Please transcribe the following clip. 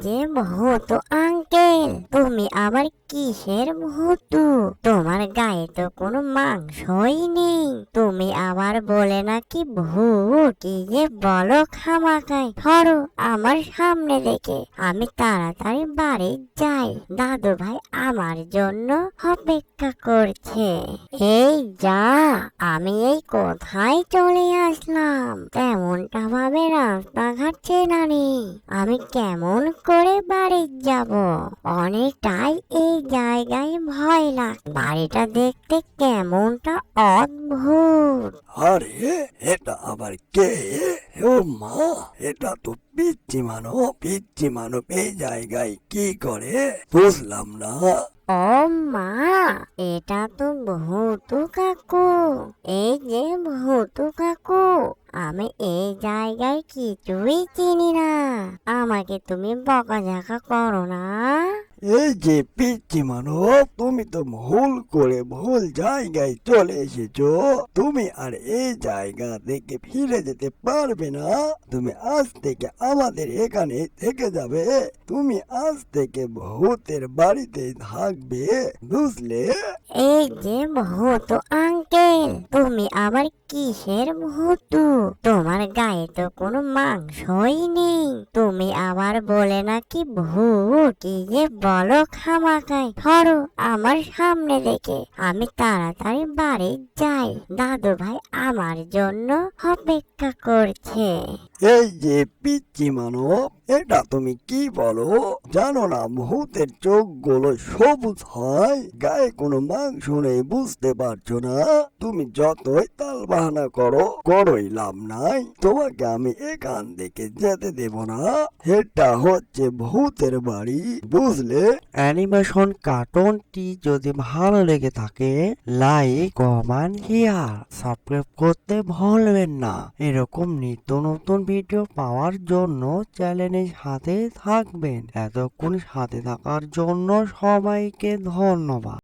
যে ভূত আঙ্কেল, তুমি আবার কিসের ভূত? তোমার গায়ে তো কোনো মাংসই নেই, তুমি আবার বলে নাকি ভূত। কি যে বলো খামাকায়, ধরো আমার সামনে দেখে আমি তাড়াতাড়ি বাড়ি যাই, দাদু ভাই আমার জন্য অপেক্ষা করছে। এই যা, আমি এই কোথায় চলে আসলাম, তেমনটা ভাবে রাস্তাঘাট চেনা নেই, আমি কেমন করে বাড়ি যাব? অনেকটাই এই জায়গায় ভয় লাগ, বাড়িটা দেখতে কেমনটা অদ্ভুত। আরে এটা আবার কে? ও মা, এটা তো পিচ্চি মানব এই জায়গায় কি করে বুঝলাম না। ও মা, এটা তো ভূতু কাকু। এই যে ভূতু কাকু, আমি এই জায়গায় কিছুই চিনি না, আমাকে তুমি বকাঝকা করো না। এই যে পিচ্চি মানব, তুমি তো ভুল জায়গায় চলে এসেছো। তুমি আর এই জায়গা থেকে ফিরে যেতে পারবে না। তুমি আজ থেকে আমাদের এখানে থেকে যাবে। তুমি আজ থেকে ভূতের বাড়িতে থাকবে, বুঝলে? এই যে ভূতু আঙ্কেল, তুমি আবার কিসের ভূতু? তোমার গায়ে তো কোনো মাংসই নেই, তুমি আবার বলে নাকি ভূত। কি যে বলো খামাকায়, ধরো আমার সামনে দেখে আমি তাড়াতাড়ি বাড়ি যাই, দাদু ভাই আমার জন্য অপেক্ষা করছে। এই যে পিচ্চি মানব, এটা তুমি কি বলো? জানো না ভূতের চোখগুলো সবুজ হয়, গায়ে কোনো মাংস নেই, বুঝতে পারছো না? তুমি যতই তাল বাহানা করোই লাভ নাই, তোমাকে আমি এখান থেকে যেতে দেব না। এটা হচ্ছে ভূতের বাড়ি, বুঝলে? অ্যানিমেশন কার্টুনটি যদি ভালো লেগে থাকে, লাইক কমেন্ট শেয়ার সাবস্ক্রাইব করতে ভুলবেন না। এরকম নিত্য নতুন ভিডিও পাওয়ার জন্য চ্যানেলের সাথে থাকবেন। এতক্ষণ সাথে থাকার জন্য সবাইকে ধন্যবাদ।